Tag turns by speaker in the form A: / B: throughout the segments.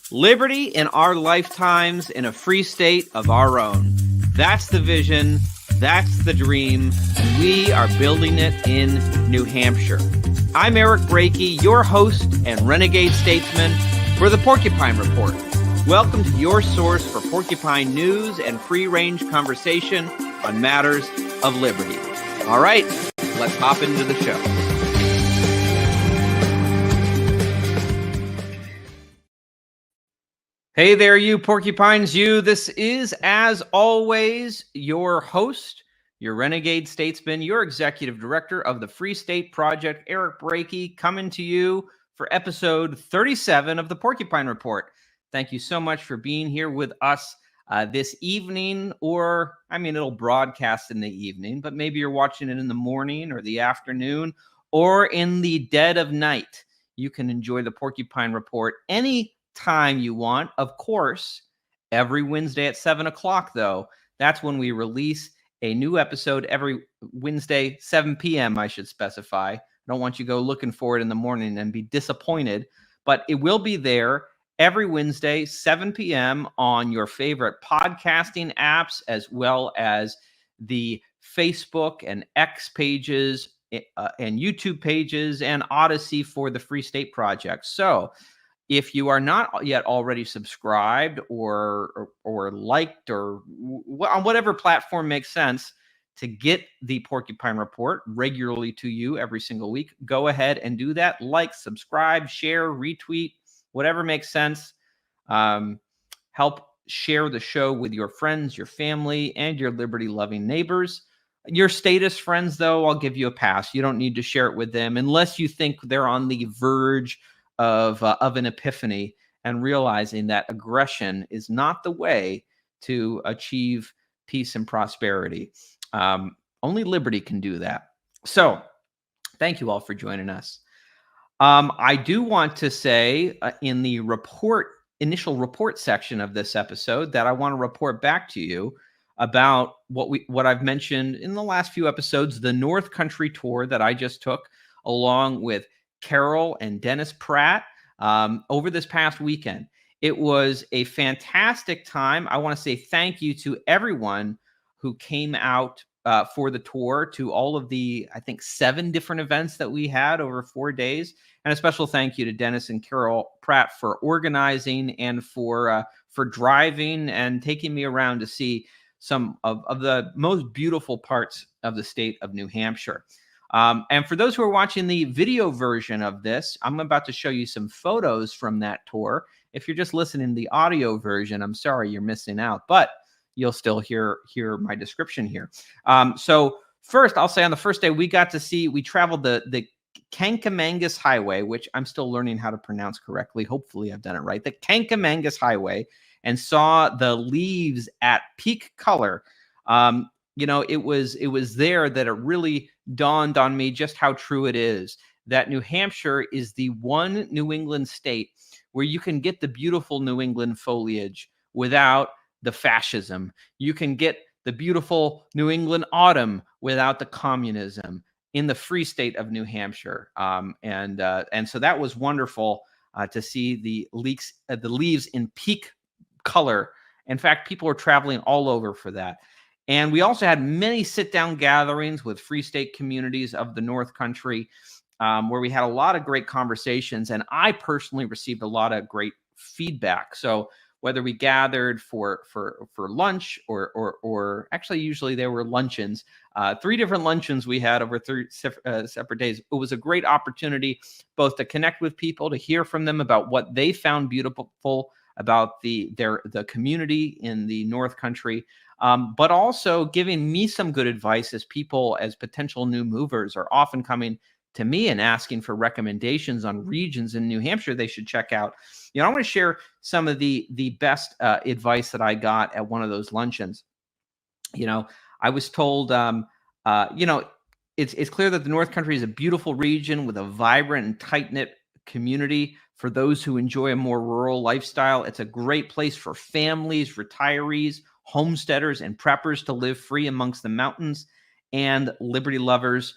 A: Liberty in our lifetimes in a free state of our own. That's the vision. That's the dream. We are building it in New Hampshire. I'm Eric Brakey, your host and renegade statesman for the Porcupine Report. Welcome to your source for porcupine news and free-range conversation on matters of liberty. All right, let's hop into the show. Hey there, you porcupines, you. This is, as always, your host, your renegade statesman, your executive director of the Free State Project, Eric Brakey, coming to you for episode 37 of the Porcupine Report. Thank you so much for being here with us this evening, or, it'll broadcast in the evening, but maybe you're watching it in the morning or the afternoon or in the dead of night. You can enjoy the Porcupine Report any time you want. Of course, every Wednesday at 7 o'clock, though. That's when we release a new episode every Wednesday, 7 p.m., I should specify. I don't want you to go looking for it in the morning and be disappointed, but it will be there every Wednesday, 7 p.m. on your favorite podcasting apps, as well as the Facebook and X pages and YouTube pages and Odyssey for the Free State Project. So if you are not yet already subscribed or liked or on whatever platform makes sense to get the Porcupine Report regularly to you every single week, go ahead and do that. Like, subscribe, share, retweet, whatever makes sense. Help share the show with your friends, your family, and your liberty-loving neighbors. Your status friends, though, I'll give you a pass. You don't need to share it with them unless you think they're on the verge of an epiphany and realizing that aggression is not the way to achieve peace and prosperity. Only liberty can do that. So thank you all for joining us. I do want to say in the initial report section of this episode that I want to report back to you about what I've mentioned in the last few episodes, the North Country tour that I just took along with Carol and Dennis Pratt over this past weekend. It was a fantastic time. I want to say thank you to everyone who came out for the tour, to all of the, I think, 7 different events that we had over 4 days. And a special thank you to Dennis and Carol Pratt for organizing and for driving and taking me around to see some of the most beautiful parts of the state of New Hampshire. And for those who are watching the video version of this, I'm about to show you some photos from that tour. If you're just listening to the audio version, I'm sorry, you're missing out, but you'll still hear my description here. So first, I'll say on the first day, we traveled the Kankamangas Highway, which I'm still learning how to pronounce correctly. Hopefully I've done it right. The Kankamangas Highway, and saw the leaves at peak color. It was there that it really dawned on me just how true it is that New Hampshire is the one New England state where you can get the beautiful New England foliage without the fascism. You can get the beautiful New England autumn without the communism in the free state of New Hampshire. And so that was wonderful to see the leaves in peak color. In fact, people are traveling all over for that. And we also had many sit-down gatherings with Free State communities of the North Country, where we had a lot of great conversations. And I personally received a lot of great feedback. So whether we gathered for lunch or actually usually there were luncheons, 3 different luncheons we had over 3 separate days. It was a great opportunity both to connect with people, to hear from them about what they found beautiful about the community in the North Country, but also giving me some good advice as people, as potential new movers, are often coming to me and asking for recommendations on regions in New Hampshire they should check out. I want to share some of the best advice that I got at one of those luncheons. I was told, it's clear that the North Country is a beautiful region with a vibrant and tight-knit community for those who enjoy a more rural lifestyle. It's a great place for families, retirees, homesteaders, and preppers to live free amongst the mountains, and liberty lovers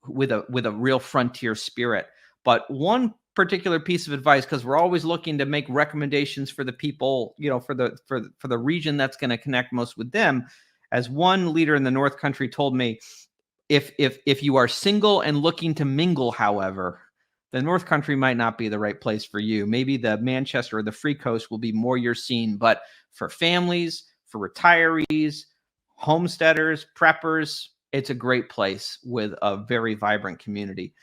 A: with a real frontier spirit. But one particular piece of advice, because we're always looking to make recommendations for the people, for the region that's going to connect most with them. As one leader in the North Country told me, if you are single and looking to mingle, however, the North Country might not be the right place for you. Maybe the Manchester or the Free Coast will be more your scene. But for families, for retirees, homesteaders, preppers, it's a great place with a very vibrant community.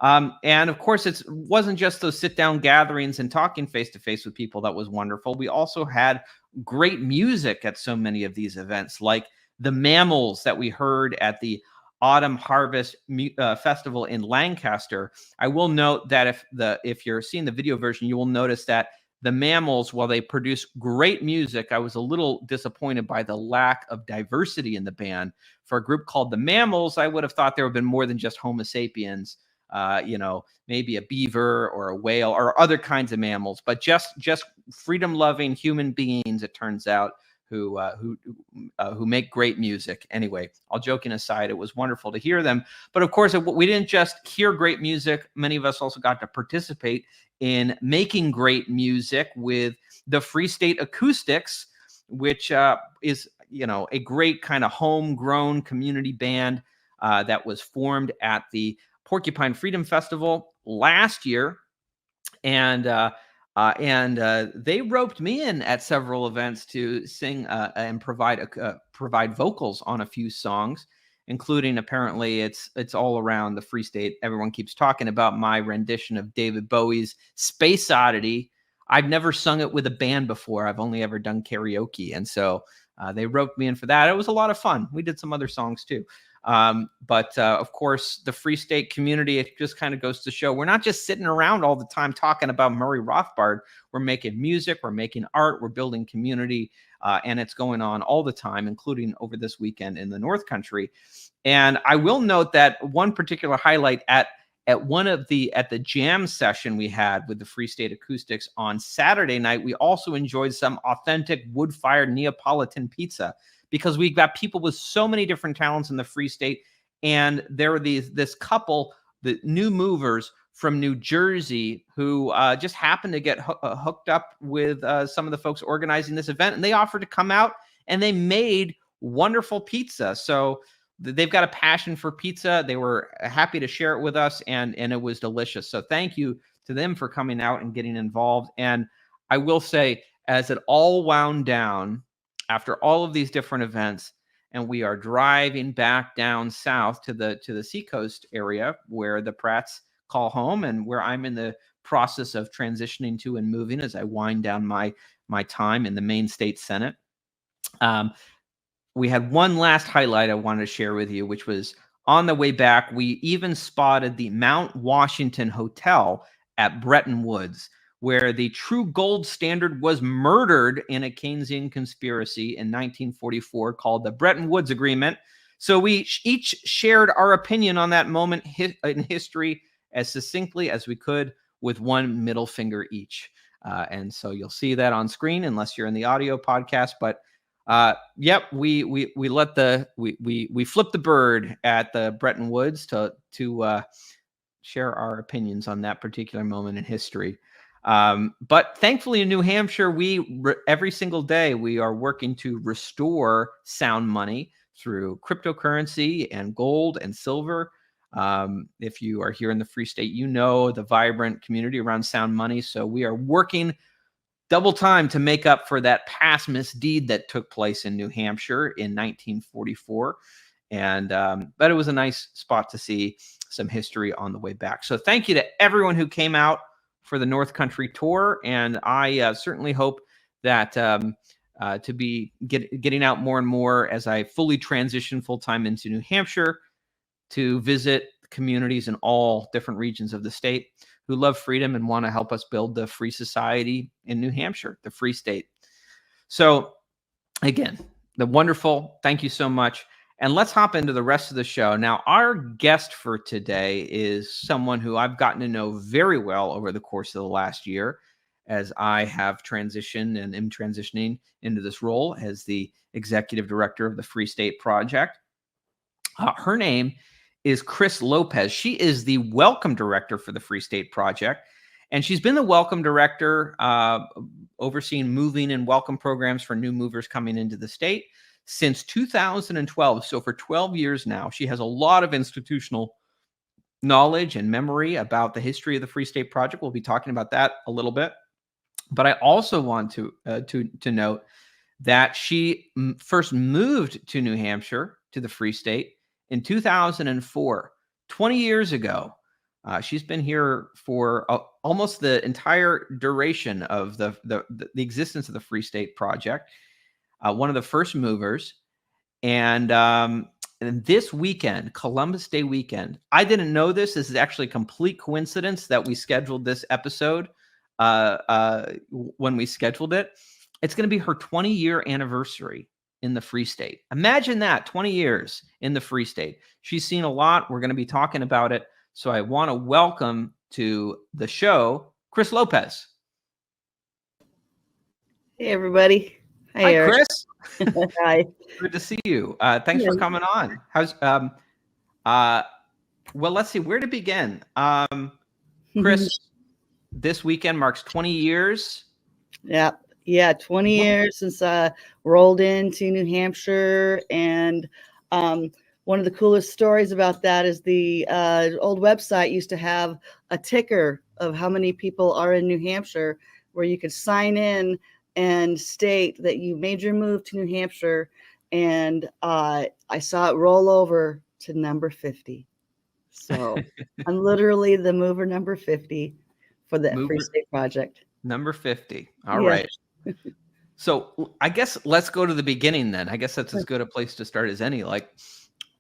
A: And of course, it wasn't just those sit-down gatherings and talking face-to-face with people that was wonderful. We also had great music at so many of these events, like the Mammals that we heard at the Autumn Harvest Festival in Lancaster. I will note that if you're seeing the video version, you will notice that the Mammals, while they produce great music, I was a little disappointed by the lack of diversity in the band. For a group called the Mammals, I would have thought there would have been more than just Homo sapiens. Maybe a beaver or a whale or other kinds of mammals, but just freedom-loving human beings, it turns out, who make great music. Anyway, all joking aside, it was wonderful to hear them. But of course, we didn't just hear great music. Many of us also got to participate in making great music with the Free State Acoustics, which is a great kind of homegrown community band that was formed at the Porcupine Freedom Festival last year, and they roped me in at several events to sing and provide vocals on a few songs, including, apparently it's all around the Free State. Everyone keeps talking about my rendition of David Bowie's Space Oddity. I've never sung it with a band before. I've only ever done karaoke, and so they roped me in for that. It was a lot of fun. We did some other songs too. But of course, the Free State community, it just kind of goes to show we're not just sitting around all the time talking about Murray Rothbard. We're making music, we're making art, we're building community, and it's going on all the time, including over this weekend in the North Country. And I will note that one particular highlight at the jam session we had with the Free State Acoustics on Saturday night, we also enjoyed some authentic wood-fired Neapolitan pizza, because we've got people with so many different talents in the Free State. And there were this couple, the new movers from New Jersey, who just happened to get hooked up with some of the folks organizing this event. And they offered to come out and they made wonderful pizza. So they've got a passion for pizza. They were happy to share it with us, and it was delicious. So thank you to them for coming out and getting involved. And I will say, as it all wound down, after all of these different events, and we are driving back down south to the Seacoast area where the Pratts call home, and where I'm in the process of transitioning to and moving as I wind down my time in the Maine State Senate. We had one last highlight I wanted to share with you, which was on the way back, we even spotted the Mount Washington Hotel at Bretton Woods, where the true gold standard was murdered in a Keynesian conspiracy in 1944 called the Bretton Woods Agreement. So we each shared our opinion on that moment in history as succinctly as we could, with one middle finger each. And so you'll see that on screen unless you're in the audio podcast. But yep, we flipped the bird at the Bretton Woods to share our opinions on that particular moment in history. But thankfully in New Hampshire, every single day we are working to restore sound money through cryptocurrency and gold and silver. If you are here in the Free State, you know the vibrant community around sound money. So we are working double time to make up for that past misdeed that took place in New Hampshire in 1944. And but it was a nice spot to see some history on the way back. So thank you to everyone who came out for the North Country tour, and I certainly hope that to be getting out more and more as I fully transition full-time into New Hampshire to visit communities in all different regions of the state who love freedom and want to help us build the free society in New Hampshire, the Free State. So again, the wonderful, thank you so much. And let's hop into the rest of the show. Now, our guest for today is someone who I've gotten to know very well over the course of the last year, as I have transitioned and am transitioning into this role as the executive director of the Free State Project. Her name is Chris Lopez. She is the welcome director for the Free State Project. And she's been the welcome director, overseeing moving and welcome programs for new movers coming into the state since 2012. So for 12 years now, she has a lot of institutional knowledge and memory about the history of the Free State Project. We'll be talking about that a little bit. But I also want to note that she first moved to New Hampshire, to the Free State, in 2004, 20 years ago. She's been here for almost the entire duration of the existence of the Free State Project. One of the first movers. And this weekend, Columbus Day weekend, I didn't know this. This is actually a complete coincidence that we scheduled this episode when we scheduled it. It's going to be her 20-year anniversary in the Free State. Imagine that, 20 years in the Free State. She's seen a lot. We're going to be talking about it. So I want to welcome to the show, Chris Lopez.
B: Hey, everybody.
A: Hi, Chris.
B: Hi.
A: Good to see you. Thanks for coming on. How's well, let's see where to begin. Chris, this weekend marks 20 years.
B: Yeah, 20 years since I rolled into New Hampshire. And one of the coolest stories about that is the old website used to have a ticker of how many people are in New Hampshire, where you could sign in and state that you made your move to New Hampshire. And I saw it roll over to number 50. So I'm literally the mover number 50 for the Free State Project.
A: Number 50. All right. So I guess let's go to the beginning then. I guess that's as good a place to start as any. Like,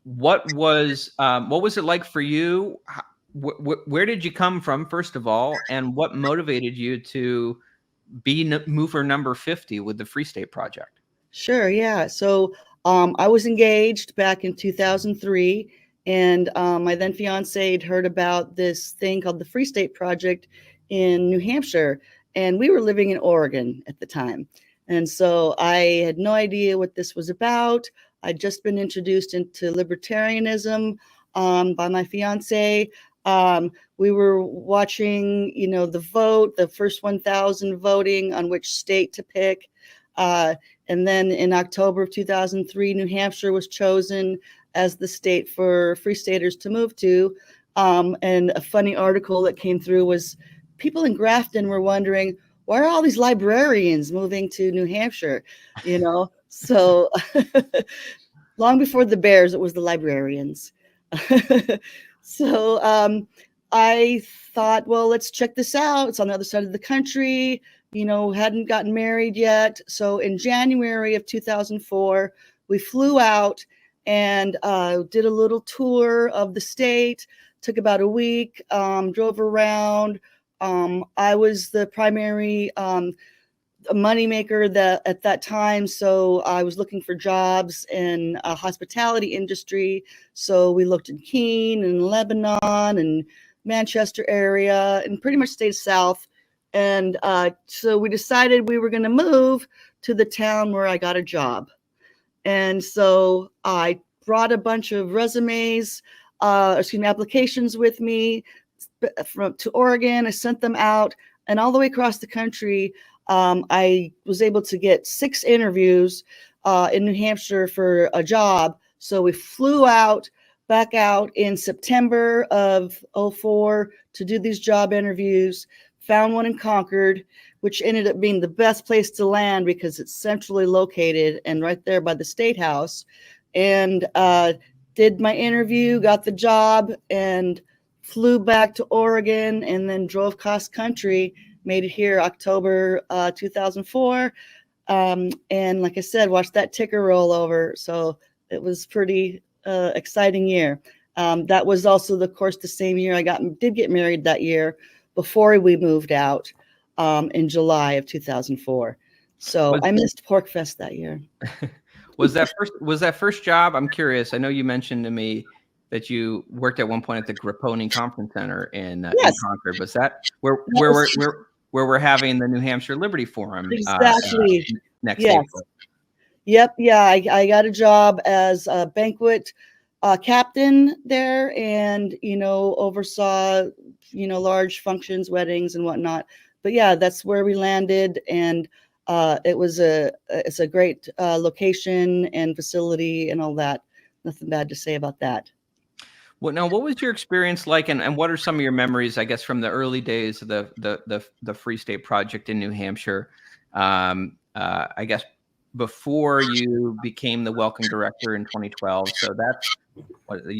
A: what was it like for you? Where did you come from, first of all? And what motivated you to be mover number 50 with the Free State Project?
B: Sure, yeah. So I was engaged back in 2003, and my then fiance had heard about this thing called the Free State Project in New Hampshire, and we were living in Oregon at the time. And so I had no idea what this was about. I'd just been introduced into libertarianism by my fiance. We were watching, the vote, the first 1,000 voting on which state to pick. And then in October of 2003, New Hampshire was chosen as the state for Free Staters to move to. And a funny article that came through was people in Grafton were wondering, why are all these librarians moving to New Hampshire? So long before the Bears, it was the librarians. So I thought, well, let's check this out. It's on the other side of the country, hadn't gotten married yet. So in January of 2004, we flew out and did a little tour of the state, took about a week, drove around. I was the primary moneymaker at that time. So I was looking for jobs in a hospitality industry. So we looked in Keene and Lebanon and Manchester area and pretty much stayed south. And so we decided we were going to move to the town where I got a job. And so I brought a bunch of applications with me to Oregon. I sent them out, and all the way across the country, I was able to get 6 interviews in New Hampshire for a job. So we flew back out in September of 2004 to do these job interviews, found one in Concord, which ended up being the best place to land because it's centrally located and right there by the State House. And did my interview, got the job, and flew back to Oregon, and then drove cross country, made it here October 2004. And like I said, watched that ticker roll over. So it was pretty exciting year. That was also, of course, the same year I did get married that year before we moved out in July of 2004. So I missed Pork Fest that year.
A: Was that first job? I'm curious. I know you mentioned to me that you worked at one point at the Grapponi Conference Center in Concord. Was that where we're having the New Hampshire Liberty Forum?
B: Exactly.
A: Next April.
B: Yep. Yeah. I got a job as a banquet captain there, and oversaw large functions, weddings and whatnot. But yeah, that's where we landed. And it's a great location and facility and all that. Nothing bad to say about that.
A: Well, now, what was your experience like, and what are some of your memories, I guess, from the early days of the Free State Project in New Hampshire? I guess before you became the Welcome Director in 2012. So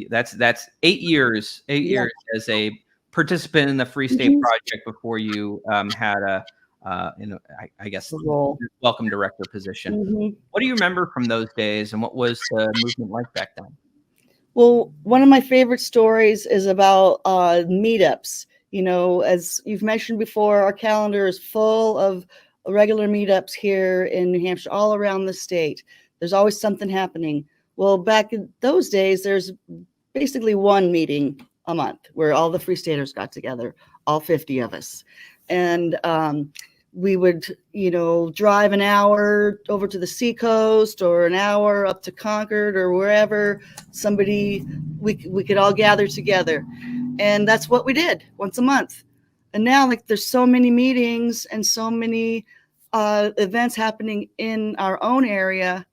A: that's 8 years,
B: Yeah.
A: as a participant in the Free State
B: Mhm.
A: Project before you had I guess
B: The role.
A: Welcome Director position.
B: Mhm.
A: What do you remember from those days, and what was the movement like back then?
B: Well, one of my favorite stories is about meetups. As you've mentioned before, our calendar is full of regular meetups here in New Hampshire, all around the state. There's always something happening. Well, back in those days, there's basically one meeting a month where all the Free Staters got together, all 50 of us. And we would, drive an hour over to the seacoast or an hour up to Concord or wherever we could all gather together. And that's what we did once a month. And now, like, there's so many meetings and so many events happening in our own area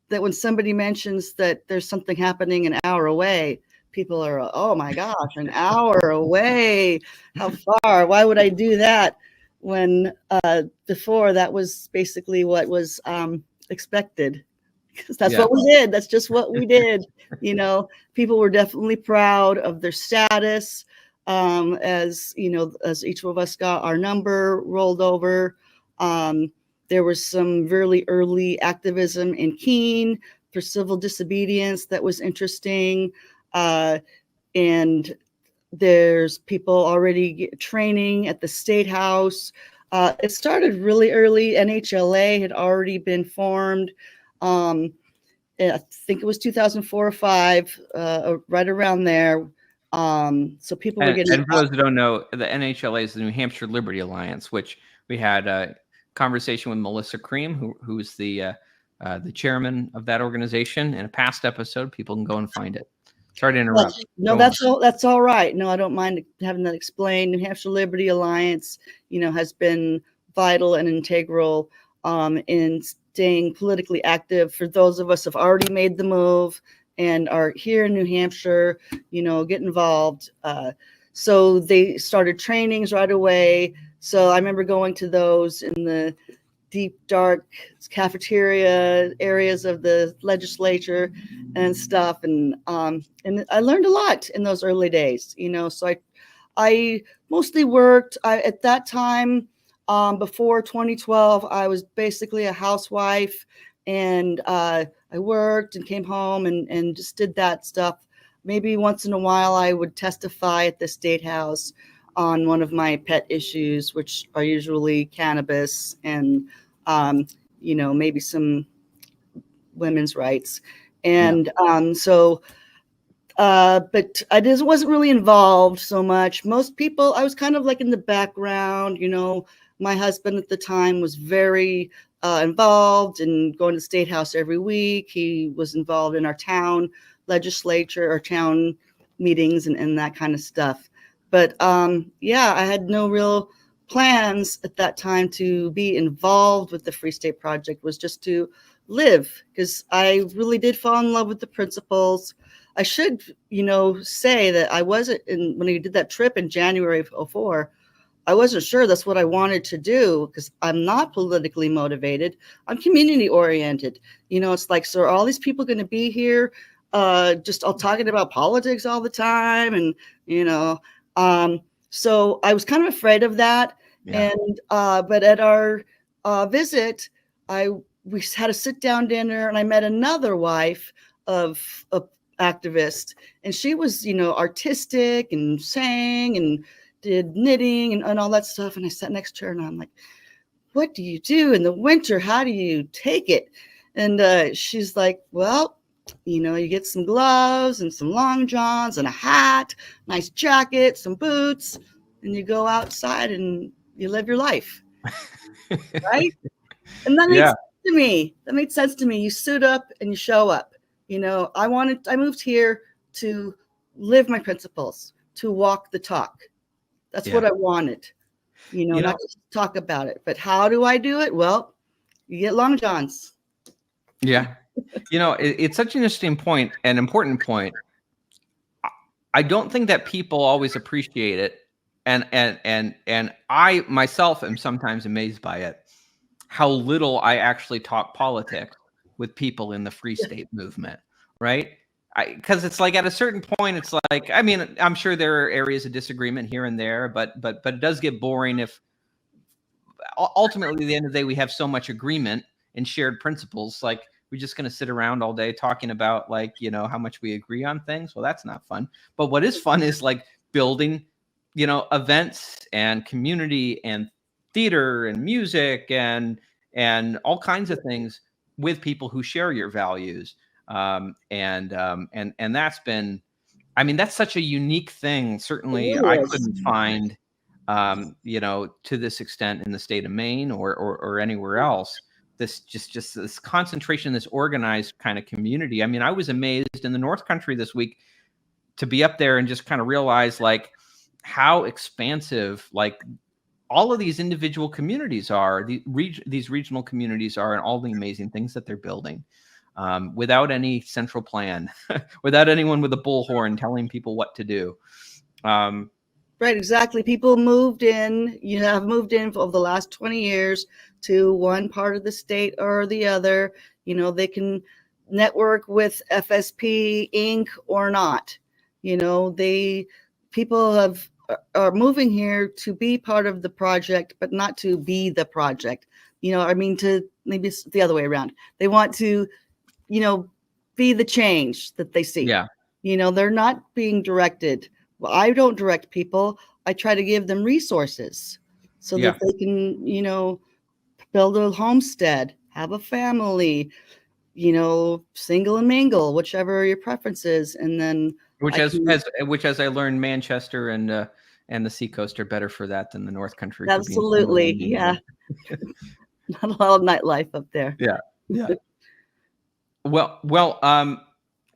B: that when somebody mentions that there's something happening an hour away, people are, oh my gosh, an hour away. How far? Why would I do that? When before that was basically what was expected, because that's what we did. That's just what we did. People were definitely proud of their status. As each of us got our number rolled over, there was some really early activism in Keene for civil disobedience that was interesting. And there's people already training at the State House. It started really early. NHLA had already been formed. I think it was 2004 or 5, right around there. So people were getting.
A: And for those who don't know, the NHLA is the New Hampshire Liberty Alliance, which we had a conversation with Melissa Cream, who's the chairman of that organization, in a past episode. People can go and find it. Sorry to interrupt.
B: No, that's all right. No, I don't mind having that explained. New Hampshire Liberty Alliance, has been vital and integral in staying politically active for those of us who have already made the move and are here in New Hampshire, get involved. So they started trainings right away. So I remember going to those in the deep, dark cafeteria areas of the legislature and stuff. And I learned a lot in those early days, so I mostly worked. At that time, before 2012, I was basically a housewife, and I worked and came home and just did that stuff. Maybe once in a while I would testify at the State House on one of my pet issues, which are usually cannabis and, maybe some women's rights. And but I wasn't really involved so much. Most people, I was kind of like in the background. My husband at the time was very involved in going to the State House every week. He was involved in our town legislature or town meetings and that kind of stuff. But I had no real plans at that time to be involved with the Free State Project. Was just to live, because I really did fall in love with the principles. I should, say that I wasn't when we did that trip in January of 2004, I wasn't sure that's what I wanted to do, because I'm not politically motivated. I'm community oriented. It's like, so are all these people going to be here just all talking about politics all the time? And, so I was kind of afraid of that. Yeah. And, but at our visit, we had a sit down dinner, and I met another wife of a activist, and she was, artistic and sang and did knitting and all that stuff. And I sat next to her, and I'm like, what do you do in the winter? How do you take it? And she's like, well, you get some gloves and some long johns and a hat, nice jacket, some boots, and you go outside and you live your life. Right? And that makes sense to me. That made sense to me. You suit up and you show up. I moved here to live my principles, to walk the talk. That's
A: Yeah.
B: what I wanted, not just talk about it. But how do I do it? Well, you get Long Johns.
A: Yeah. It's such an interesting point, an important point. I don't think that people always appreciate it. And I myself am sometimes amazed by it, how little I actually talk politics with people in the Free State movement, right? Because it's like at a certain point, it's like, I mean, I'm sure there are areas of disagreement here and there, but it does get boring if ultimately at the end of the day we have so much agreement and shared principles. Like, we're just going to sit around all day talking about, like, how much we agree on things. Well, that's not fun. But what is fun is like building, events and community and theater and music and all kinds of things with people who share your values. And that's been, I mean, that's such a unique thing. Certainly
B: It really
A: I
B: is.
A: couldn't find, to this extent in the state of Maine or anywhere else. This just this concentration, this organized kind of community. I mean, I was amazed in the North Country this week to be up there and just kind of realize, like, how expansive, like, all of these individual communities are, these regional communities are, and all the amazing things that they're building, without any central plan, without anyone with a bullhorn telling people what to do.
B: Right, exactly. People moved in, have moved in over the last 20 years to one part of the state or the other. They can network with FSP Inc. or not. People are moving here to be part of the project, but not to be the project. To maybe it's the other way around. They want to, be the change that they see.
A: Yeah.
B: They're not being directed. Well, I don't direct people. I try to give them resources so that they can, build a homestead, have a family, single and mingle, whichever your preference is. And then
A: which as I learned, Manchester and the Seacoast are better for that than the North Country.
B: Absolutely. Yeah. Not a lot of nightlife up there.
A: Yeah. Yeah. Well,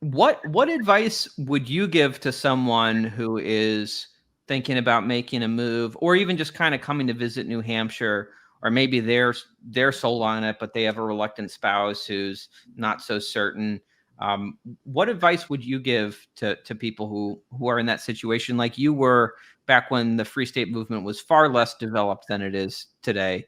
A: what advice would you give to someone who is thinking about making a move, or even just kind of coming to visit New Hampshire, or maybe they're sold on it, but they have a reluctant spouse who's not so certain? What advice would you give to people who are in that situation, like you were back when the Free State movement was far less developed than it is today?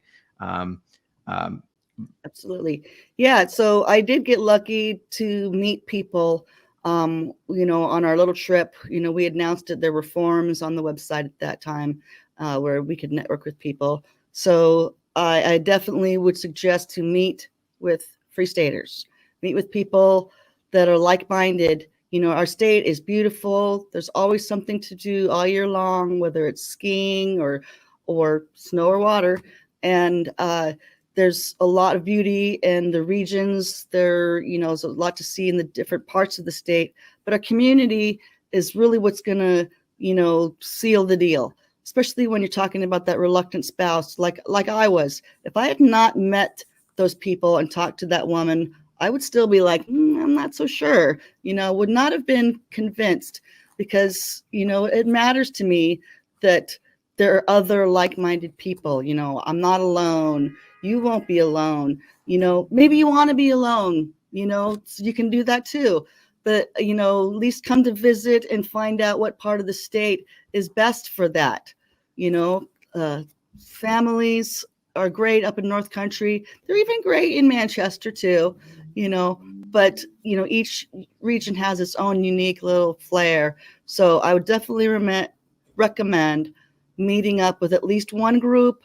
B: Absolutely. Yeah. So I did get lucky to meet people, on our little trip. We announced it. There were forums on the website at that time where we could network with people. So I definitely would suggest to meet with Free Staters, meet with people that are like-minded. Our state is beautiful. There's always something to do all year long, whether it's skiing or snow or water. And there's a lot of beauty in the regions. There's a lot to see in the different parts of the state, but our community is really what's going to, seal the deal, especially when you're talking about that reluctant spouse, like I was. If I had not met those people and talked to that woman, I would still be like, I'm not so sure, would not have been convinced, because, it matters to me that there are other like-minded people. I'm not alone. You won't be alone. Maybe you want to be alone, so you can do that too. But, at least come to visit and find out what part of the state is best for that. Families are great up in North Country. They're even great in Manchester too, but, each region has its own unique little flair. So I would definitely recommend meeting up with at least one group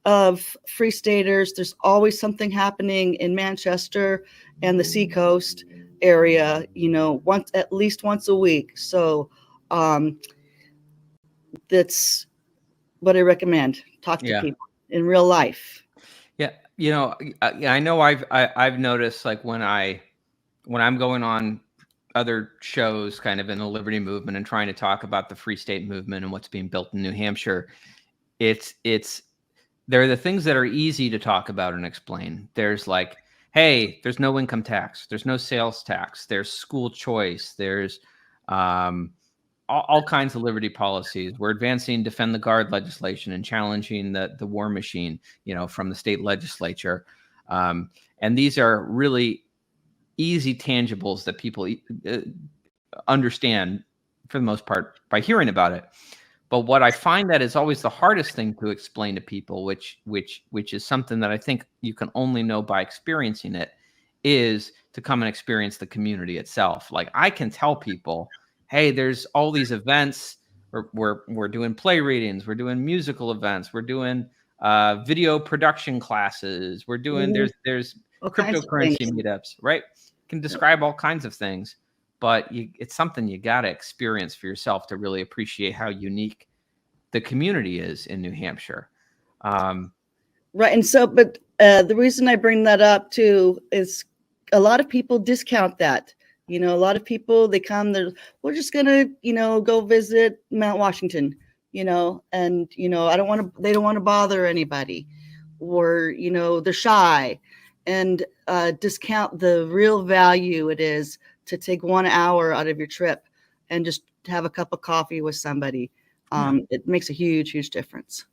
B: of Free Staters. There's always something happening in Manchester and the Seacoast area, at least once a week. So that's what I recommend. Talk to people in real life.
A: Yeah. I know I've noticed, like, when I'm going on other shows kind of in the Liberty movement and trying to talk about the Free State movement and what's being built in New Hampshire, there are the things that are easy to talk about and explain. There's like, hey, there's no income tax, there's no sales tax, there's school choice, there's all kinds of liberty policies. We're advancing defend the guard legislation and challenging the war machine, from the state legislature. And these are really easy tangibles that people understand for the most part by hearing about it. But what I find that is always the hardest thing to explain to people, which is something that I think you can only know by experiencing it, is to come and experience the community itself. Like, I can tell people, hey, there's all these events. We're doing play readings. We're doing musical events. We're doing video production classes. We're doing there's cryptocurrency meetups, right? Can describe all kinds of things, but it's something you got to experience for yourself to really appreciate how unique the community is in New Hampshire.
B: Right. And so, but the reason I bring that up too is a lot of people discount that. A lot of people, they come, we're just going to, go visit Mount Washington, and, they don't want to bother anybody, or, they're shy, and discount the real value it is to take 1 hour out of your trip and just have a cup of coffee with somebody. It makes a huge, huge difference.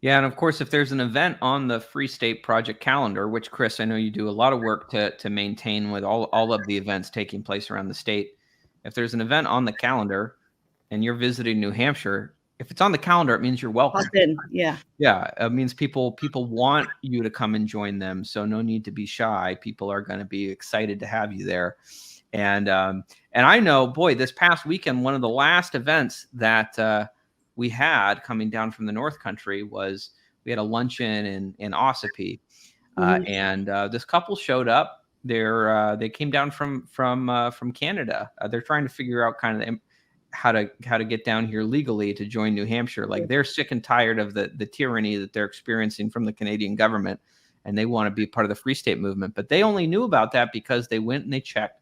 A: Yeah. And of course, if there's an event on the Free State Project calendar, which, Chris, I know you do a lot of work to maintain with all of the events taking place around the state. If there's an event on the calendar and you're visiting New Hampshire, if it's on the calendar, it means you're welcome.
B: Yeah.
A: Yeah. It means people want you to come and join them. So no need to be shy. People are going to be excited to have you there. And I know, boy, this past weekend, one of the last events that we had coming down from the North Country was we had a luncheon in Ossipee, and this couple showed up. They came down from Canada. They're trying to figure out kind of how to get down here legally to join New Hampshire. Like, they're sick and tired of the tyranny that they're experiencing from the Canadian government, and they want to be part of the Free State movement. But they only knew about that because they went and they checked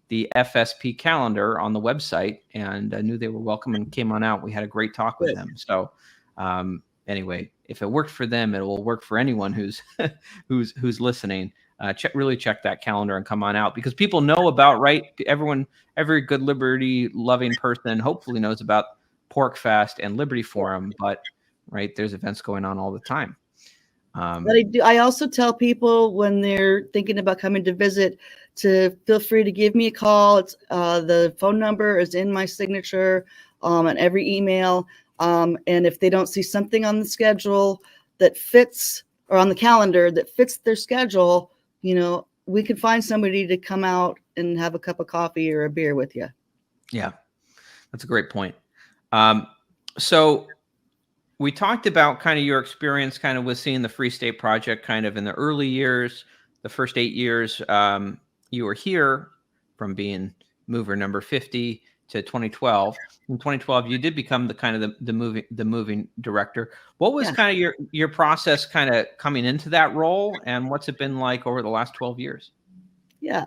A: the FSP calendar on the website and knew they were welcome and came on out. We had a great talk with them. So anyway, if it worked for them, it will work for anyone who's listening. Really check that calendar and come on out, because people know about, right? Every good liberty loving person hopefully knows about Pork Fest and Liberty Forum, but right, there's events going on all the time.
B: But I also tell people when they're thinking about coming to visit to feel free to give me a call. It's the phone number is in my signature and every email. And if they don't see something on the schedule that fits, or on the calendar that fits their schedule, we can find somebody to come out and have a cup of coffee or a beer with you. Yeah,
A: that's a great point. So we talked about kind of your experience kind of with seeing the Free State Project kind of in the early years, the first 8 years you were here, from being mover number 50 to 2012. In 2012, you did become the moving director. What was kind of your process kind of coming into that role, and what's it been like over the last 12 years?
B: Yeah.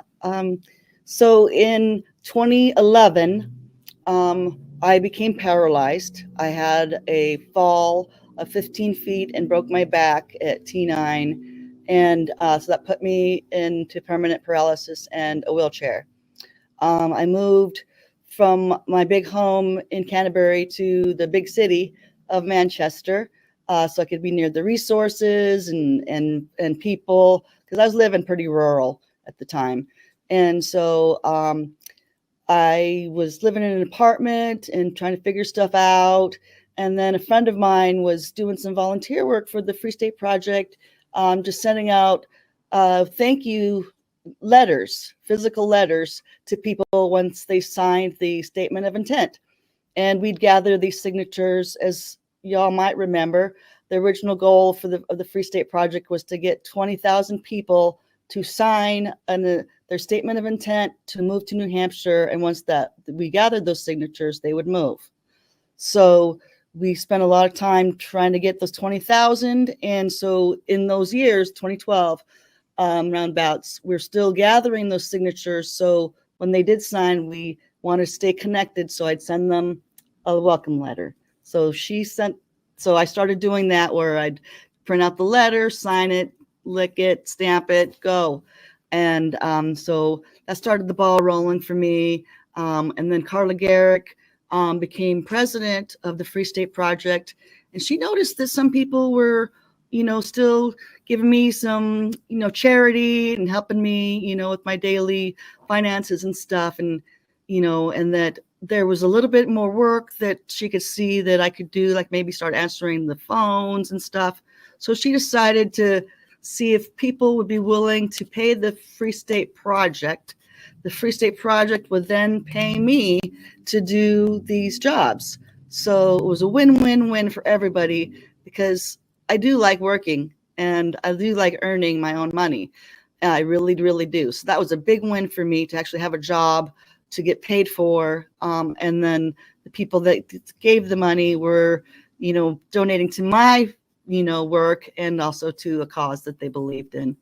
B: So in 2011, I became paralyzed. I had a fall of 15 feet and broke my back at T9. And so that put me into permanent paralysis and a wheelchair. I moved from my big home in Canterbury to the big city of Manchester, so I could be near the resources and people, because I was living pretty rural at the time. And so I was living in an apartment and trying to figure stuff out. And then a friend of mine was doing some volunteer work for the Free State Project, just sending out thank you letters, physical letters to people once they signed the statement of intent. And we'd gather these signatures. As y'all might remember, the original goal for the Free State Project was to get 20,000 people to sign their statement of intent to move to New Hampshire. And once that we gathered those signatures, they would move. So we spent a lot of time trying to get those 20,000. And so in those years, 2012, roundabouts, we're still gathering those signatures. So when they did sign, we want to stay connected. So I'd send them a welcome letter. So I started doing that, where I'd print out the letter, sign it, lick it, stamp it, go. And so that started the ball rolling for me. And then Carla Garrick, became president of the Free State Project. And she noticed that some people were, still giving me some, charity and helping me, with my daily finances and stuff. And, and that there was a little bit more work that she could see that I could do, like maybe start answering the phones and stuff. So she decided to see if people would be willing to pay the Free State Project. The Free State Project would then pay me to do these jobs. So it was a win-win-win for everybody, because I do like working and I do like earning my own money. And I really, really do. So that was a big win for me to actually have a job to get paid for. And then the people that gave the money were, donating to my, work, and also to a cause that they believed in.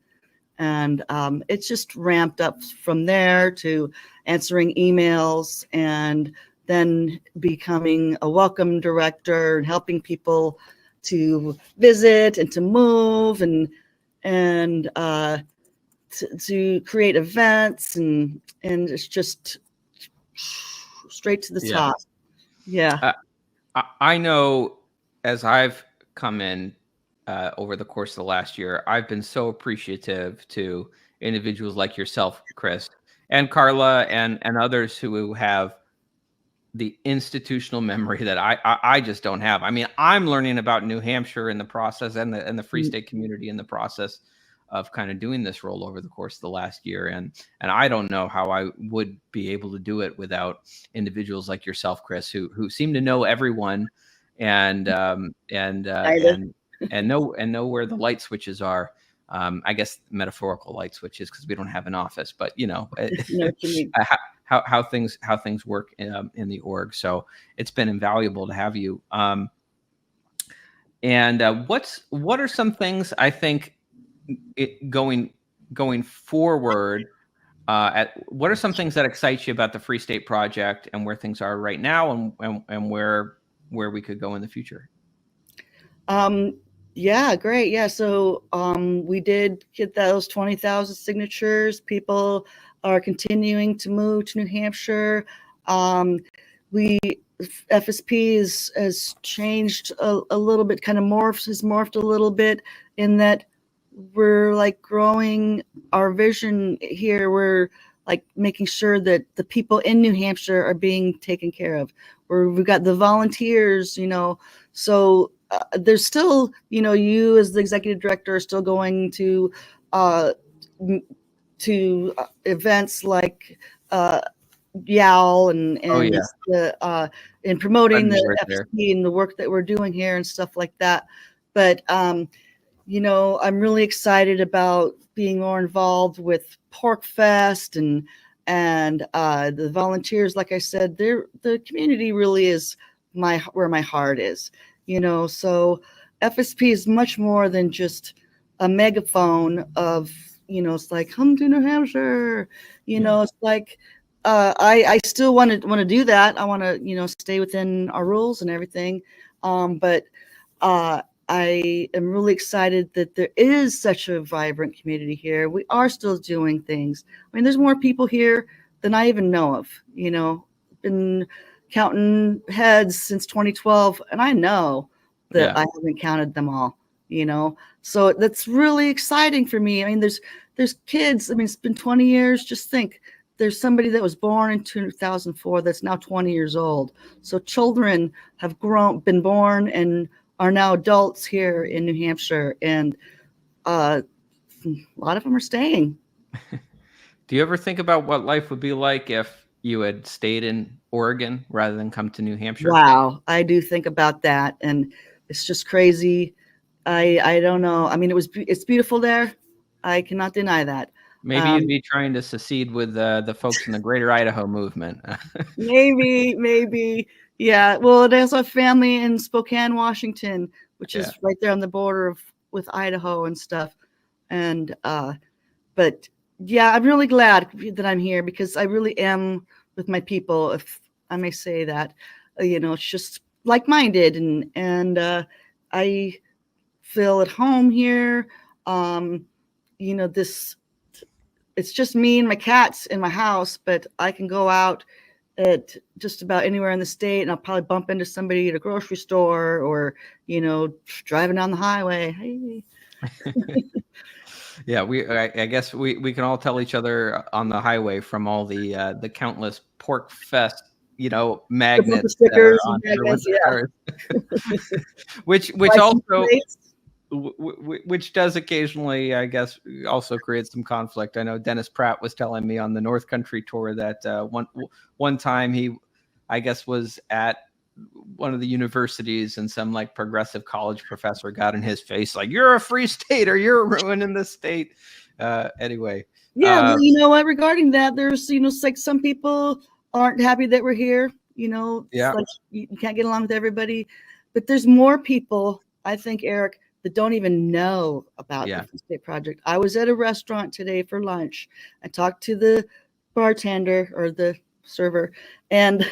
B: And it's just ramped up from there to answering emails, and then becoming a welcome director and helping people to visit and to move and to create events, and it's just straight to the top. Yeah.
A: I know, as I've come in over the course of the last year, I've been so appreciative to individuals like yourself, Chris, and Carla, and others who have the institutional memory that I just don't have. I mean, I'm learning about New Hampshire in the process, and the Free State community in the process of kind of doing this role over the course of the last year. And I don't know how I would be able to do it without individuals like yourself, Chris, who seem to know everyone and know where the light switches are. I guess metaphorical light switches, because we don't have an office, but how things work in the org. So it's been invaluable to have you. What are some things, I think, going forward? What are some things that excite you about the Free State Project, and where things are right now, and where we could go in the future?
B: Yeah, great. Yeah. So we did get those 20,000 signatures. People are continuing to move to New Hampshire. FSP has changed a little bit, kind of has morphed a little bit, in that we're like growing our vision here. We're like making sure that the people in New Hampshire are being taken care of. We've got the volunteers, so there's still, you as the executive director are still going to events like YAL and promoting the FSP and the work that we're doing here and stuff like that. But I'm really excited about being more involved with Pork Fest and the volunteers. Like I said, the community really is where my heart is. So FSP is much more than just a megaphone of, it's like, come to New Hampshire, it's like, I still want to do that. I want to, stay within our rules and everything. But I am really excited that there is such a vibrant community here. We are still doing things. I mean, there's more people here than I even know of, been counting heads since 2012, and I know that I haven't counted them all, so that's really exciting for me. I mean, there's kids. I mean, it's been 20 years. Just think, there's somebody that was born in 2004 that's now 20 years old. So children have been born and are now adults here in New Hampshire, and a lot of them are staying.
A: Do you ever think about what life would be like if you had stayed in Oregon rather than come to New Hampshire?
B: Wow, I do think about that, and it's just crazy. I don't know. I mean, it's beautiful there. I cannot deny that.
A: Maybe you'd be trying to secede with the folks in the Greater Idaho movement.
B: Maybe. Yeah. Well, there's a family in Spokane, Washington, which is right there on the border with Idaho and stuff. And but yeah, I'm really glad that I'm here, because I really am with my people, if I may say that. It's just like-minded, and I feel at home here. It's just me and my cats in my house, but I can go out at just about anywhere in the state, and I'll probably bump into somebody at a grocery store or, driving down the highway. Hey.
A: Yeah, I guess we can all tell each other on the highway from all the countless Pork Fest, magnets that are
B: Stickers
A: on
B: and
A: everyone's
B: magnets,
A: cars. which
B: license
A: also
B: plates.
A: which does occasionally, I guess, also create some conflict. I know Dennis Pratt was telling me on the North Country tour that one time he, I guess, was at one of the universities and some like progressive college professor got in his face like, "You're a free stater, you're ruining the state." Anyway.
B: Yeah, well, you know what? Regarding that, there's like some people aren't happy that we're here.
A: Yeah.
B: Like you can't get along with everybody, but there's more people, I think, Eric, that don't even know about the Free State Project. I was at a restaurant today for lunch. I talked to the bartender or the server, and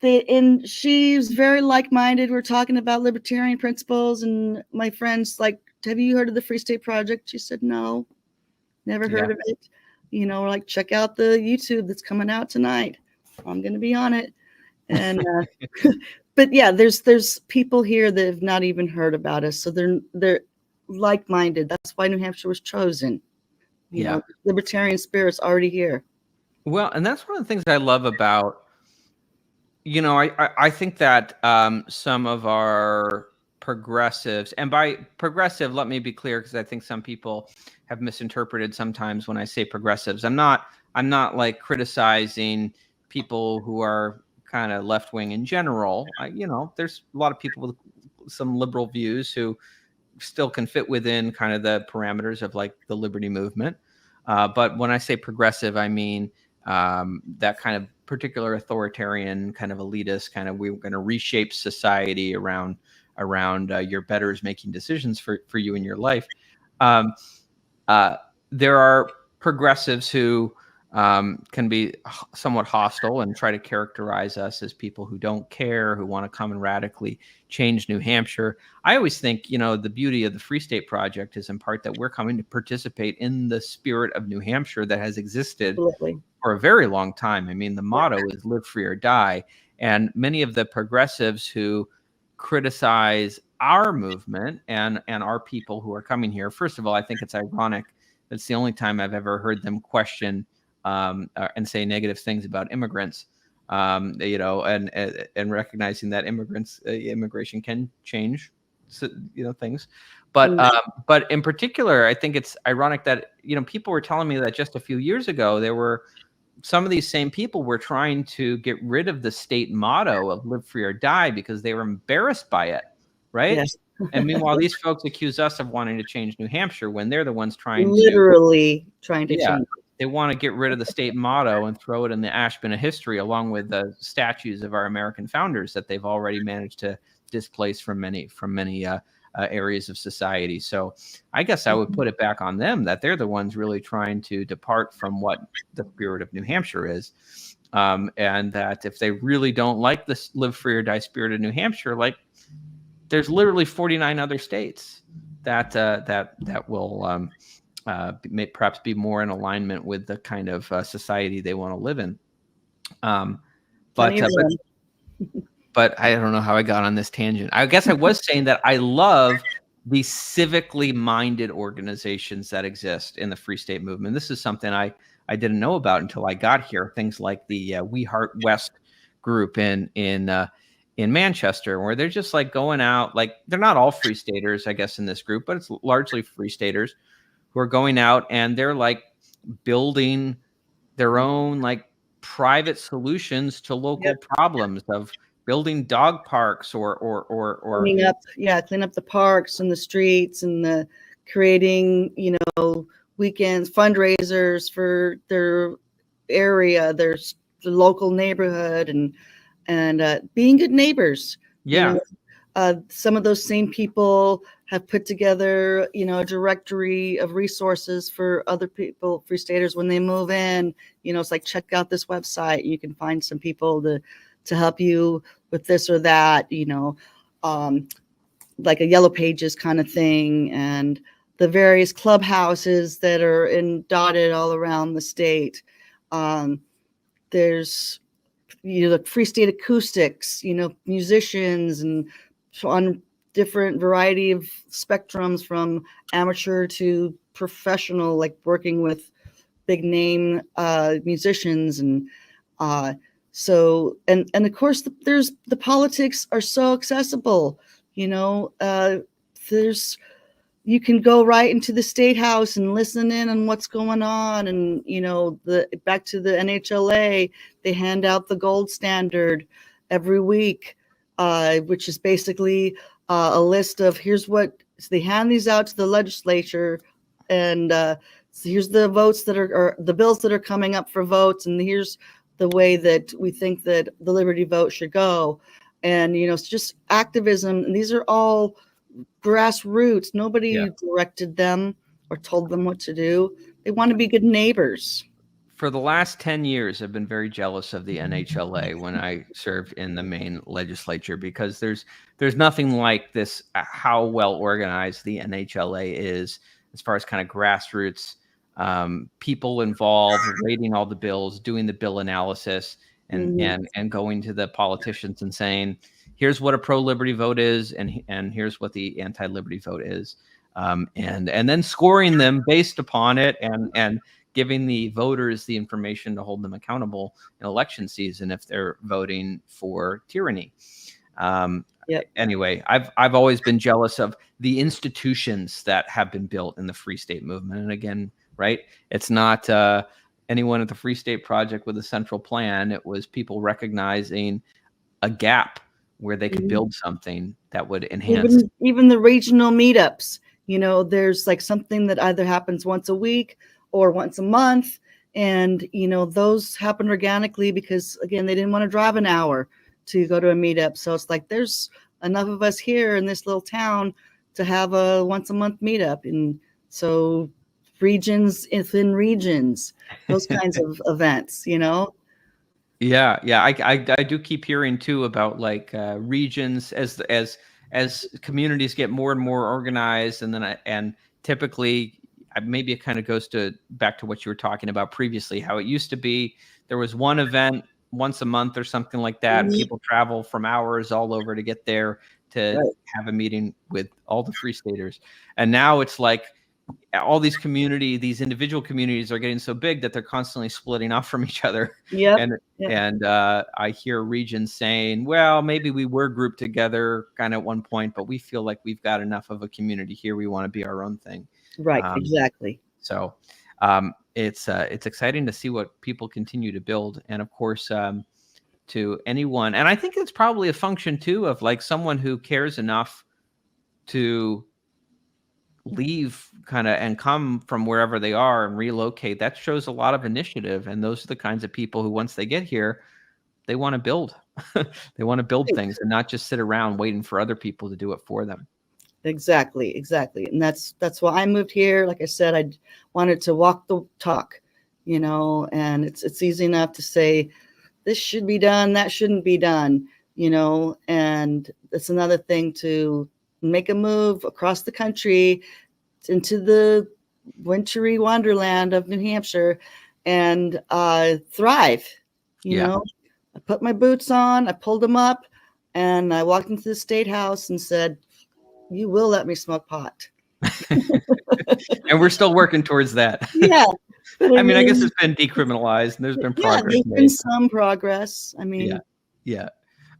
B: and she's very like-minded. We're talking about libertarian principles, and my friend's like, "Have you heard of the Free State Project?" She said, "No, never heard of it." We're like, "Check out the YouTube that's coming out tonight. I'm going to be on it." And but yeah, there's people here that have not even heard about us, so they're like-minded. That's why New Hampshire was chosen. Libertarian spirit's already here.
A: Well, and that's one of the things I love about, I think that some of our progressives, and by progressive, let me be clear, because I think some people have misinterpreted sometimes when I say progressives. I'm not like criticizing people who are kind of left-wing in general. There's a lot of people with some liberal views who still can fit within kind of the parameters of like the liberty movement. But when I say progressive, I mean that kind of particular authoritarian kind of elitist kind of, we're going to reshape society around your betters making decisions for you in your life. There are progressives who can be somewhat hostile and try to characterize us as people who don't care, who want to come and radically change New Hampshire. I always think, the beauty of the Free State Project is in part that we're coming to participate in the spirit of New Hampshire that has existed for a very long time. I mean, the motto is live free or die. And many of the progressives who criticize our movement and our people who are coming here, first of all, I think it's ironic. It's the only time I've ever heard them question and say negative things about immigrants, and recognizing that immigration can change, things. But in particular, I think it's ironic that, people were telling me that just a few years ago, there were some of these same people were trying to get rid of the state motto of live free or die because they were embarrassed by it. Right.
B: Yes.
A: And meanwhile, these folks accuse us of wanting to change New Hampshire when they're the ones trying
B: trying to change.
A: They want to get rid of the state motto and throw it in the ash bin of history, along with the statues of our American founders that they've already managed to displace from many areas of society. So I guess I would put it back on them that they're the ones really trying to depart from what the spirit of New Hampshire is. And that if they really don't like this live free or die spirit of New Hampshire, like there's literally 49 other states that will may perhaps be more in alignment with the kind of society they want to live in. But I don't know how I got on this tangent. I guess I was saying that I love the civically minded organizations that exist in the Free State movement. This is something I didn't know about until I got here. Things like the We Heart West group in Manchester, where they're just like going out, like they're not all Free Staters, I guess, in this group, but it's largely Free Staters who are going out and they're like building their own like private solutions to local problems of building dog parks or
B: clean up the parks and the streets and the creating, weekends, fundraisers for their area, their local neighborhood, and being good neighbors. Some of those same people have put together, a directory of resources for other people, Free Staters, when they move in. It's like, check out this website. You can find some people to help you with this or that, like a Yellow Pages kind of thing, and the various clubhouses that are dotted all around the state. there's the Free State Acoustics, musicians and on different variety of spectrums from amateur to professional, like working with big name musicians. And so, and of course, there's the politics are so accessible, there's, you can go right into the state house and listen in on what's going on. And, back to the NHLA, they hand out the gold standard every week, which is basically a list of here's what, so they hand these out to the legislature, and so here's the votes that are, or the bills that are coming up for votes, and here's the way that we think that the Liberty vote should go. And, it's just activism. And these are all grassroots. Nobody directed them or told them what to do. They want to be good neighbors.
A: For the last 10 years, I've been very jealous of the NHLA when I served in the Maine legislature, because there's nothing like this, how well organized the NHLA is as far as kind of grassroots people involved, rating all the bills, doing the bill analysis, and going to the politicians and saying, here's what a pro-liberty vote is, and here's what the anti-liberty vote is, and then scoring them based upon it, and giving the voters the information to hold them accountable in election season if they're voting for tyranny. Anyway, I've always been jealous of the institutions that have been built in the Free State movement. And again, right, it's not anyone at the Free State Project with a central plan. It was people recognizing a gap where they could build something that would enhance.
B: Even the regional meetups, there's like something that either happens once a week or once a month. And, those happen organically because, again, they didn't want to drive an hour to go to a meetup. So it's like, there's enough of us here in this little town to have a once a month meetup. And so regions within regions, those kinds of events,
A: Yeah. I do keep hearing too about like regions as communities get more and more organized, and typically maybe it kind of goes back to what you were talking about previously, how it used to be there was one event once a month or something like that, and people travel from hours all over to get there to have a meeting with all the Free Staters. And now it's like all these individual communities are getting so big that they're constantly splitting off from each other. And I hear regions saying, well, maybe we were grouped together kind of at one point, but we feel like we've got enough of a community here. We want to be our own thing.
B: Right. Exactly.
A: So it's exciting to see what people continue to build. And of course, to anyone, and I think it's probably a function too of like someone who cares enough to leave kind of and come from wherever they are and relocate. That shows a lot of initiative. And those are the kinds of people who, once they get here, they want to build. They want to build things and not just sit around waiting for other people to do it for them.
B: Exactly. And that's why I moved here. Like I said, I wanted to walk the talk, and it's easy enough to say this should be done, that shouldn't be done, and it's another thing to make a move across the country into the wintry wonderland of New Hampshire and thrive. I put my boots on, I pulled them up, and I walked into the state house and said, you will let me smoke pot.
A: And we're still working towards that.
B: Yeah.
A: I mean, I guess it's been decriminalized and there's been progress.
B: There's been some progress. I mean,
A: yeah.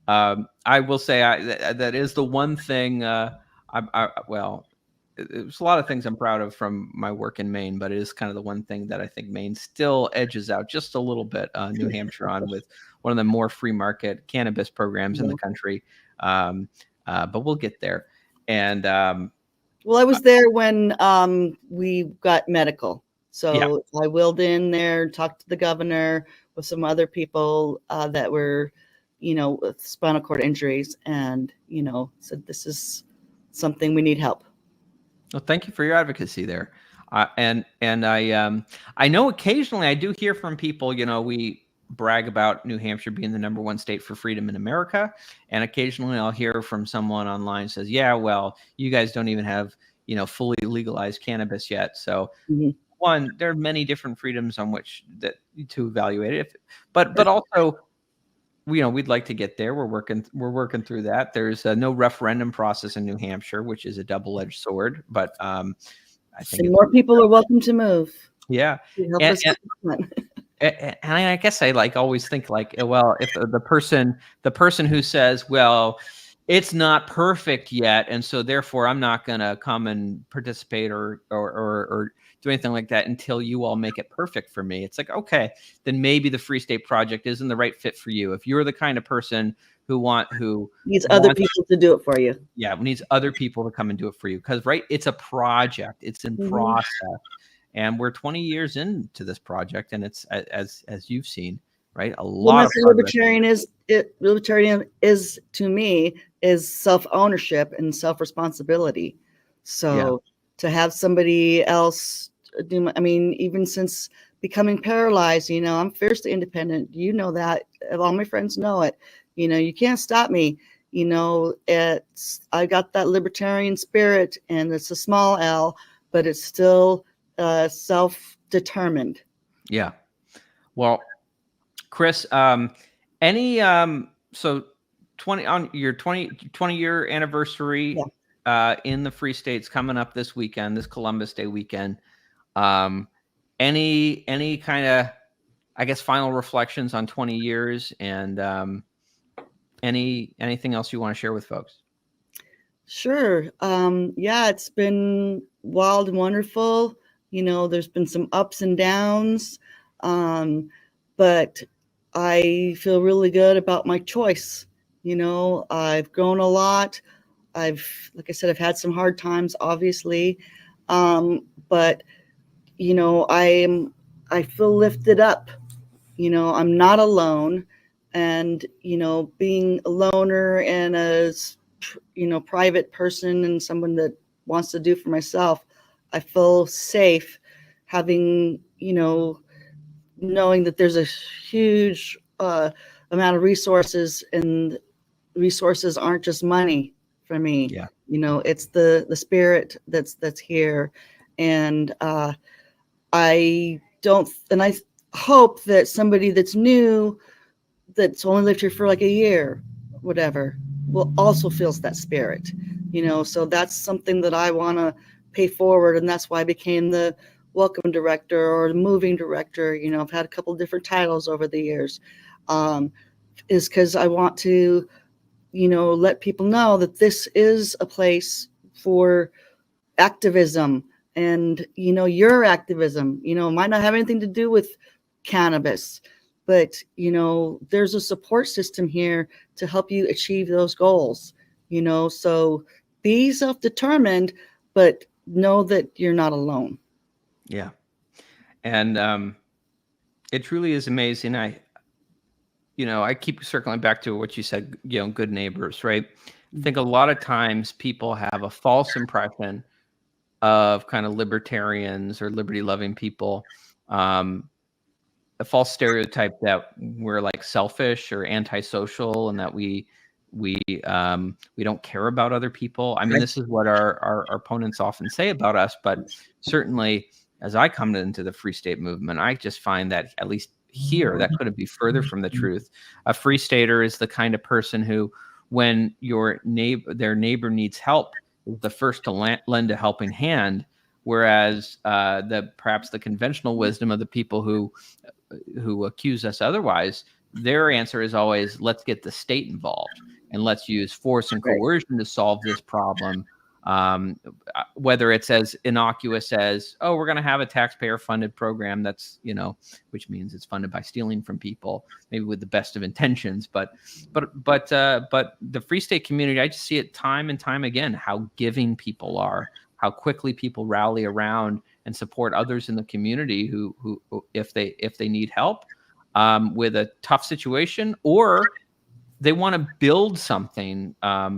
A: I will say that is the one thing. Well, there's a lot of things I'm proud of from my work in Maine, but it is kind of the one thing that I think Maine still edges out just a little bit New Hampshire on, with one of the more free market cannabis programs in the country. But we'll get there. And
B: well, I was there when we got medical. So I wheeled in there, talked to the governor with some other people that were, with spinal cord injuries, and, said, this is something we need help.
A: Well, thank you for your advocacy there. And I know occasionally I do hear from people, we brag about New Hampshire being the #1 state for freedom in America. And occasionally I'll hear from someone online says, yeah, well, you guys don't even have, fully legalized cannabis yet. So one, there are many different freedoms on which that to evaluate it. But also, we'd like to get there. We're working through that. There's no referendum process in New Hampshire, which is a double-edged sword. But I think
B: more people are welcome to move.
A: Yeah,
B: Help us with that.
A: and I guess I always think well, if the person who says, well, it's not perfect yet, and so therefore I'm not going to come and participate or do anything like that until you all make it perfect for me. It's like, okay, then maybe the Free State Project isn't the right fit for you. If you're the kind of person who
B: needs other people to do it for you.
A: Yeah, needs other people to come and do it for you, because it's a project. It's in process. And we're 20 years into this project, and it's as you've seen, right? A lot of
B: libertarian is to me is self-ownership and self-responsibility. So to have somebody else do, even since becoming paralyzed, I'm fiercely independent. You know that. All my friends know it. You can't stop me. I got that libertarian spirit, and it's a small L, but it's still self-determined.
A: Yeah. Well, Chris, any so 20 on your 20-year anniversary in the Free States coming up this weekend, this Columbus Day weekend. Any kind of, I guess, final reflections on 20 years, and anything else you want to share with folks?
B: Sure. It's been wild and wonderful. There's been some ups and downs, but I feel really good about my choice. I've grown a lot. Like I said, I've had some hard times, obviously, but I feel lifted up. I'm not alone, and being a loner and a private person and someone that wants to do for myself, I feel safe having, knowing that there's a huge amount of resources, and resources aren't just money for me.
A: Yeah.
B: It's the spirit that's here. And I hope that somebody that's new, that's only lived here for like a year, whatever, will also feels that spirit, so that's something that I want to pay forward. And that's why I became the welcome director or the moving director. I've had a couple of different titles over the years, is because I want to, let people know that this is a place for activism. And, your activism, might not have anything to do with cannabis, but, there's a support system here to help you achieve those goals, so be self-determined, but know that you're not alone.
A: Yeah. And it truly is amazing. I keep circling back to what you said, good neighbors, right? I think a lot of times people have a false impression of kind of libertarians or liberty-loving people, a false stereotype that we're like selfish or antisocial, and that we don't care about other people. This is what our opponents often say about us, but certainly as I come into the Free State movement, I just find that, at least here, that couldn't be further from the truth. A Free Stater is the kind of person who, when their neighbor needs help, is the first to lend a helping hand, whereas perhaps the conventional wisdom of the people who accuse us otherwise, their answer is always, let's get the state involved and let's use force and coercion to solve this problem. Whether it's as innocuous as, oh, we're going to have a taxpayer funded program that's, which means it's funded by stealing from people, maybe with the best of intentions, but the Free State community, I just see it time and time again, how giving people are, how quickly people rally around and support others in the community who if they need help with a tough situation, or they want to build something, a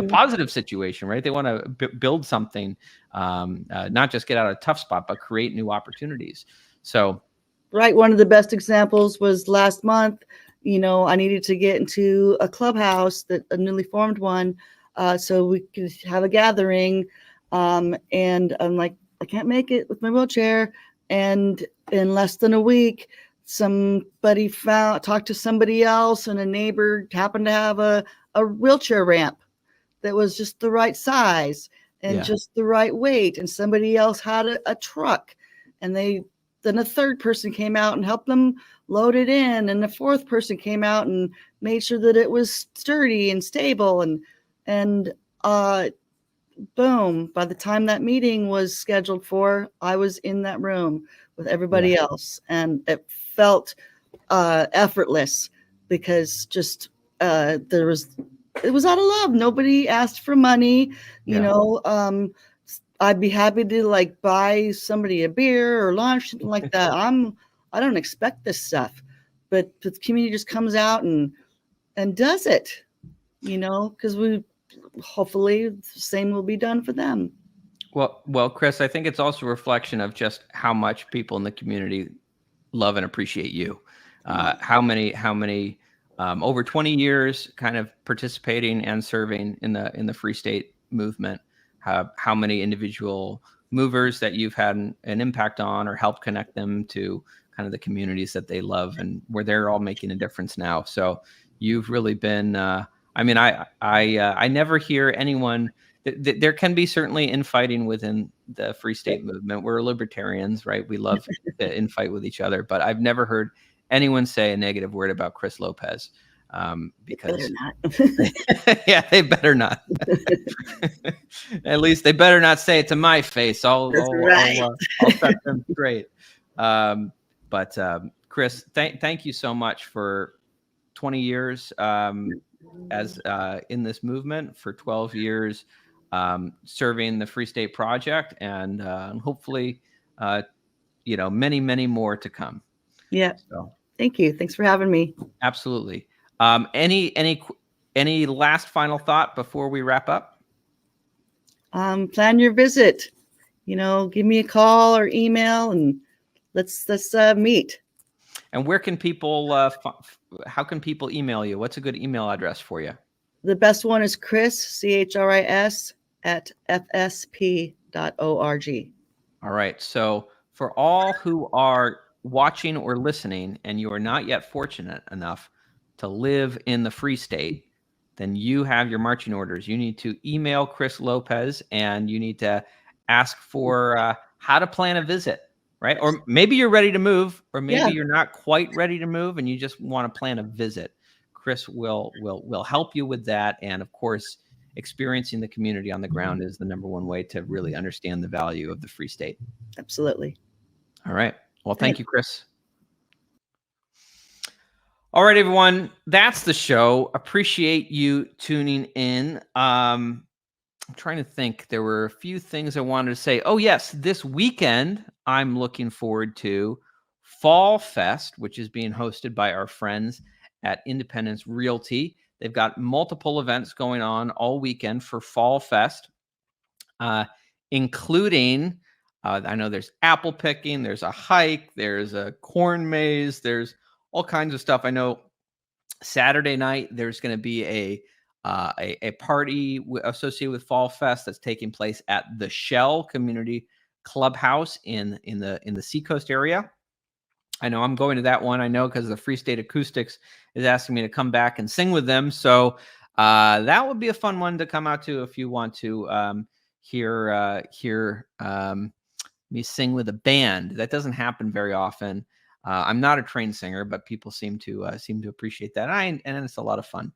A: positive situation, right? They want to build something, not just get out of a tough spot, but create new opportunities. So,
B: right. One of the best examples was last month. I needed to get into a clubhouse, a newly formed one, so we could have a gathering. And I'm like, I can't make it with my wheelchair. And in less than a week, somebody talked to somebody else, and a neighbor happened to have a wheelchair ramp that was just the right size and just the right weight. And somebody else had a truck, and then a third person came out and helped them load it in. And the fourth person came out and made sure that it was sturdy and stable. And boom, by the time that meeting was scheduled for, I was in that room with everybody else. And it felt effortless, because just it was out of love. Nobody asked for money, you know. I'd be happy to like buy somebody a beer or lunch, something like that. I don't expect this stuff, but the community just comes out and does it, you know, because hopefully the same will be done for them.
A: Well, Chris, I think it's also a reflection of just how much people in the community love and appreciate you. How many over 20 years kind of participating and serving in the Free State movement. How many individual movers that you've had an impact on or helped connect them to kind of the communities that they love, and where they're all making a difference now. So you've really been, I mean, I never hear anyone, there can be certainly infighting within the Free State movement. We're libertarians, right? We love to infight with each other, but I've never heard anyone say a negative word about Chris Lopez. Because yeah, they better not. At least they better not say it to my face. I'll set them straight. But Chris, thank you so much for 20 years as in this movement, for 12 years serving the Free State Project, and hopefully, you know, many, many more to come.
B: Yeah. So. Thank you. Thanks for having me.
A: Absolutely. Any last final thought before we wrap up?
B: Plan your visit. You know, give me a call or email, and let's meet.
A: And where can people? How can people email you? What's a good email address for you?
B: The best one is Chris, CHRIS, @fsp.org.
A: All right. So for all who are watching or listening, and you are not yet fortunate enough to live in the Free State, then you have your marching orders. You need to email Chris Lopez, and you need to ask for how to plan a visit, right? Or maybe you're ready to move, or maybe you're not quite ready to move and you just want to plan a visit. Chris will help you with that. And of course, experiencing the community on the ground is the #1 way to really understand the value of the Free State.
B: Absolutely.
A: All right. Well, thank you, Chris. All right, everyone. That's the show. Appreciate you tuning in. I'm trying to think. There were a few things I wanted to say. Oh, yes. This weekend, I'm looking forward to Fall Fest, which is being hosted by our friends at Independence Realty. They've got multiple events going on all weekend for Fall Fest, including, I know there's apple picking, there's a hike, there's a corn maze, there's all kinds of stuff. I know Saturday night there's going to be a party associated with Fall Fest that's taking place at the Shell Community Clubhouse in the Seacoast area. I know I'm going to that one. I know because the Free State Acoustics is asking me to come back and sing with them. So that would be a fun one to come out to if you want to hear me sing with a band. That doesn't happen very often. I'm not a trained singer, but people seem to appreciate that. And it's a lot of fun.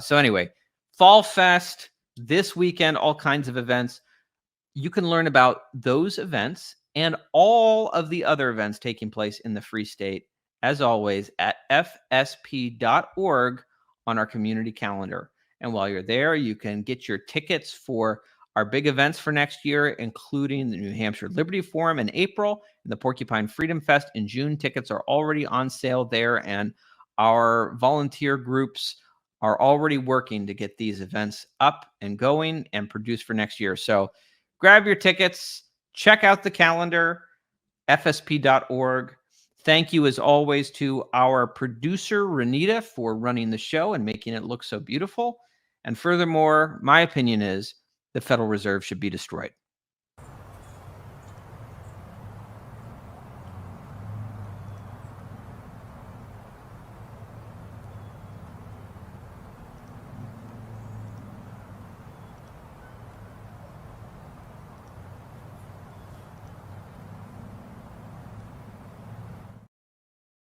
A: So anyway, Fall Fest this weekend, all kinds of events. You can learn about those events and all of the other events taking place in the Free State, as always, at fsp.org on our community calendar. And while you're there, you can get your tickets for our big events for next year, including the New Hampshire Liberty Forum in April and the Porcupine Freedom Fest in June. Tickets are already on sale there, and our volunteer groups are already working to get these events up and going and produced for next year. So grab your tickets, check out the calendar, fsp.org. Thank you, as always, to our producer, Renita, for running the show and making it look so beautiful. And furthermore, my opinion is the Federal Reserve should be destroyed.